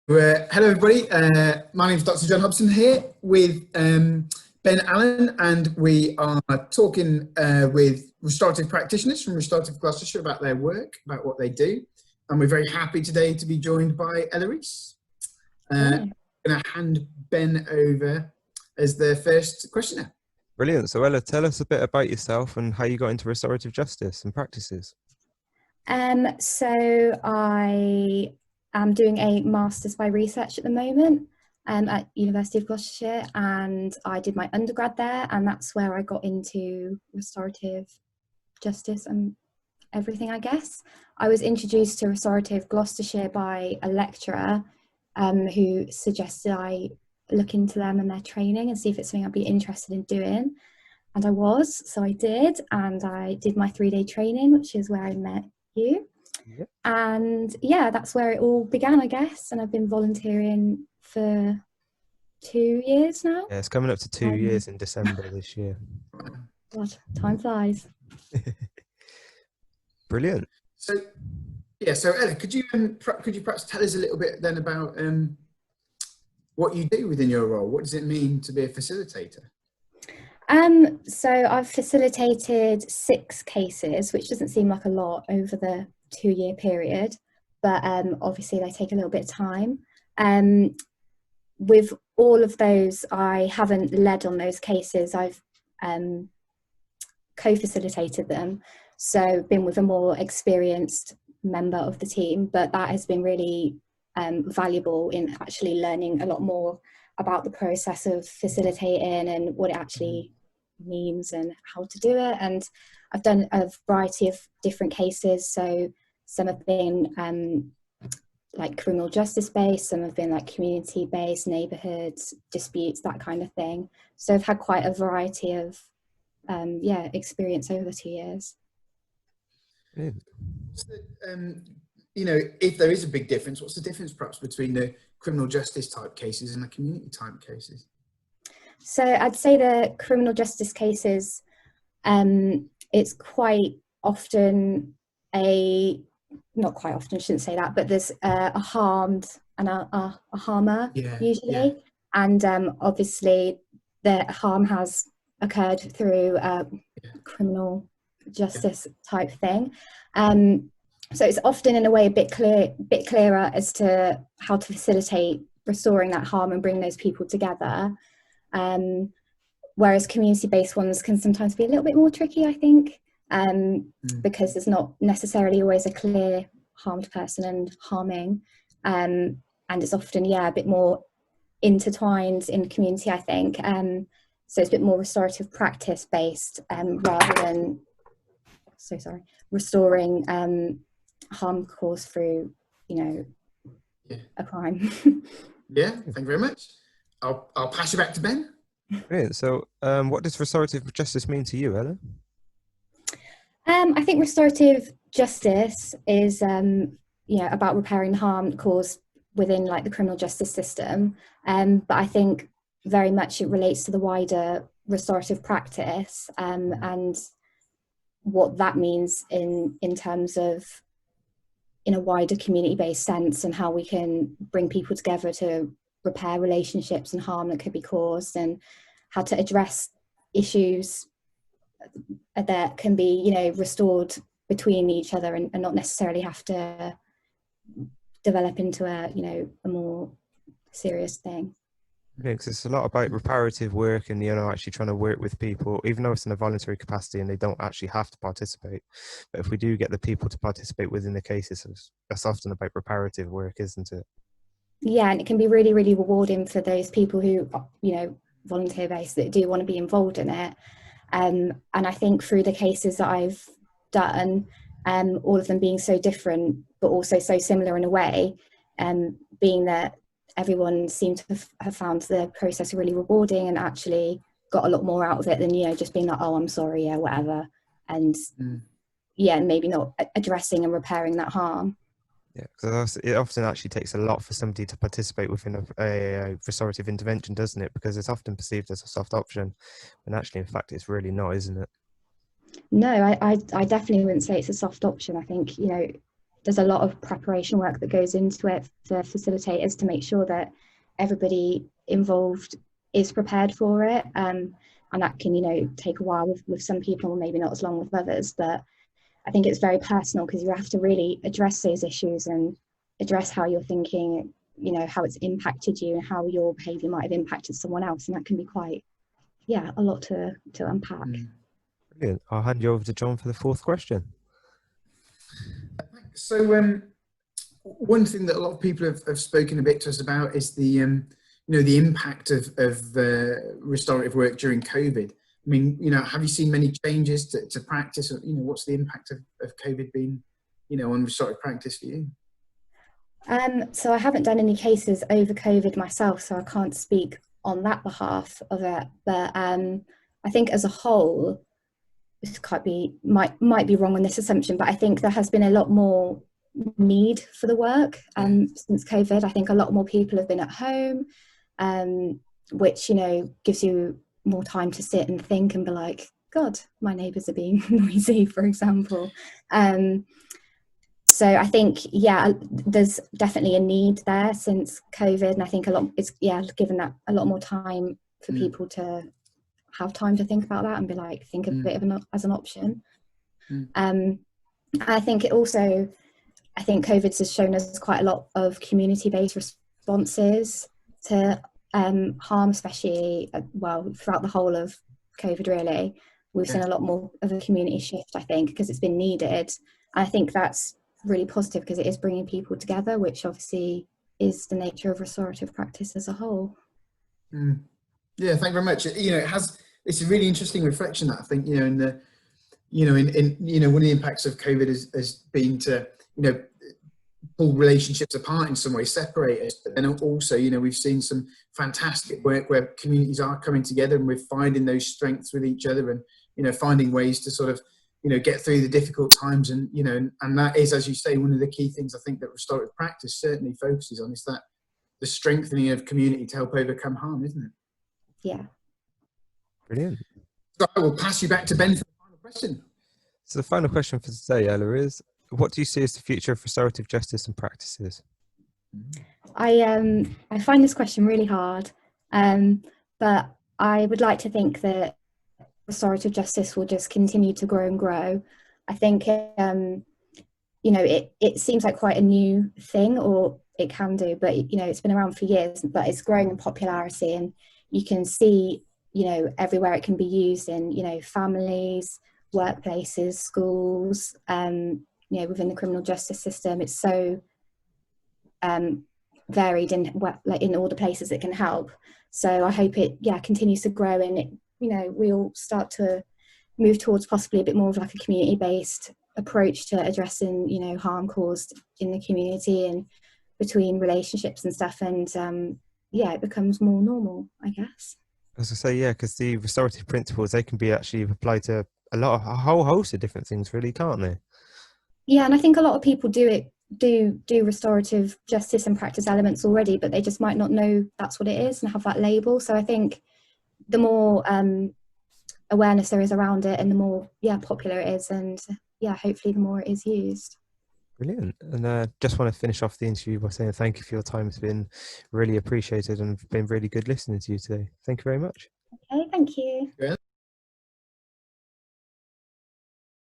Hello, everybody. My name is Dr. John Hobson here with Ben Allen, and we are talking with restorative practitioners from Restorative Gloucestershire about their work, about what they do. And we're very happy today to be joined by Ella Reese. I'm going to hand Ben over as the first questioner. Brilliant. So Ella, tell us a bit about yourself and how you got into restorative justice and practices. So I am doing a Masters by Research at the moment at University of Gloucestershire, and I did my undergrad there, and that's where I got into restorative justice and everything, I guess. I was introduced to Restorative Gloucestershire by a lecturer who suggested I look into them and their training and see if it's something I'd be interested in doing. And I was, so I did, and I did my 3-day training, which is where I met you. Yep. And yeah, that's where it all began, I guess. And I've been volunteering for 2 years now. Yeah, it's coming up to 2 years in December this year. God, time flies. Brilliant. So Ella, could you perhaps tell us a little bit then about what you do within your role? What does it mean to be a facilitator? So I've facilitated 6 cases, which doesn't seem like a lot over the 2-year period, but obviously they take a little bit of time. With all of those, I haven't led on those cases. I've co-facilitated them, so been with a more experienced member of the team, but that has been really valuable in actually learning a lot more about the process of facilitating and what it actually means and how to do it. And I've done a variety of different cases, so some have been like criminal justice based, some have been like community based, neighbourhoods, disputes, that kind of thing. So I've had quite a variety of experience over the 2 years. So, if there is a big difference, what's the difference perhaps between the criminal justice type cases and the community type cases? So I'd say the criminal justice cases, it's quite often not quite often, I shouldn't say that, but there's a harmed and a harmer usually. Yeah. And obviously the harm has occurred through criminal justice type thing. So it's often in a way a bit clearer as to how to facilitate restoring that harm and bring those people together. Whereas community-based ones can sometimes be a little bit more tricky, I think, because there's not necessarily always a clear harmed person and harming. And it's often, a bit more intertwined in community, I think. So it's a bit more restorative practice based rather than, restoring harm caused through, a crime. Yeah, thank you very much. I'll pass you back to Ben. Brilliant. So what does restorative justice mean to you, Ella? I think restorative justice is about repairing the harm caused within like the criminal justice system, but I think very much it relates to the wider restorative practice and what that means in terms of in a wider community-based sense, and how we can bring people together to repair relationships and harm that could be caused, and how to address issues that can be, restored between each other and not necessarily have to develop into a more serious thing. Yeah, because it's a lot about reparative work and, actually trying to work with people, even though it's in a voluntary capacity and they don't actually have to participate. But if we do get the people to participate within the cases, that's often about reparative work, isn't it? Yeah, and it can be really, really rewarding for those people who, volunteer based, that do want to be involved in it. And I think through the cases that I've done, all of them being so different, but also so similar in a way, being that everyone seemed to have found the process really rewarding and actually got a lot more out of it than, just being like, oh, I'm sorry, whatever. And maybe not addressing and repairing that harm. Yeah, because it often actually takes a lot for somebody to participate within a restorative intervention, doesn't it? Because it's often perceived as a soft option, when actually, in fact, it's really not, isn't it? No, I definitely wouldn't say it's a soft option. I think, there's a lot of preparation work that goes into it for facilitators to make sure that everybody involved is prepared for it. And that can, you know, take a while with some people, maybe not as long with others, but I think it's very personal because you have to really address those issues and address how you're thinking, you know, how it's impacted you and how your behaviour might have impacted someone else. And that can be quite, a lot to unpack. Brilliant. I'll hand you over to John for the fourth question. So one thing that a lot of people have spoken a bit to us about is the, you know, the impact of restorative work during COVID. I mean, you know, have you seen many changes to practice? Or, you know, what's the impact of COVID been, you know, on restorative practice for you? So I haven't done any cases over COVID myself, so I can't speak on that behalf of it. But I think as a whole, this might be wrong on this assumption, but I think there has been a lot more need for the work since COVID. I think a lot more people have been at home, which, you know, gives you more time to sit and think and be like, God, my neighbours are being noisy, for example. So I think, there's definitely a need there since COVID, and I think it's given that a lot more time for people to have time to think about that and be like, think of it as an option. I think COVID has shown us quite a lot of community-based responses to harm, especially throughout the whole of COVID. Really, we've seen a lot more of a community shift, I think, because it's been needed. And I think that's really positive because it is bringing people together, which obviously is the nature of restorative practice as a whole. Yeah, thank you very much. You know, it's a really interesting reflection that I think, you know, in one of the impacts of COVID has been to, you know, pull relationships apart in some way, separate us. But then also, you know, we've seen some fantastic work where communities are coming together and we're finding those strengths with each other and, you know, finding ways to sort of, you know, get through the difficult times. And, you know, and that is, as you say, one of the key things I think that restorative practice certainly focuses on, is that the strengthening of community to help overcome harm, isn't it? Yeah. Brilliant. So I will pass you back to Ben for the final question. So the final question for today, Ella, is what do you see as the future of restorative justice and practices? I find this question really hard, but I would like to think that restorative justice will just continue to grow and grow. I think, you know, it seems like quite a new thing, or it can do, but, you know, it's been around for years, but it's growing in popularity, and you can see, you know, everywhere it can be used in, you know, families, workplaces, schools, you know, within the criminal justice system. It's so varied in all the places it can help. So I hope it continues to grow, and it, you know, we'll start to move towards possibly a bit more of like a community-based approach to addressing, you know, harm caused in the community and between relationships and stuff, and it becomes more normal, I guess. As I say, because the restorative principles, they can be actually applied to a whole host of different things, really, can't they? Yeah, and I think a lot of people do restorative justice and practice elements already, but they just might not know that's what it is and have that label. So I think the more awareness there is around it, and the more popular it is, and hopefully the more it is used. Brilliant. And just want to finish off the interview by saying thank you for your time. It's been really appreciated and been really good listening to you today. Thank you very much. Okay, thank you. Yeah.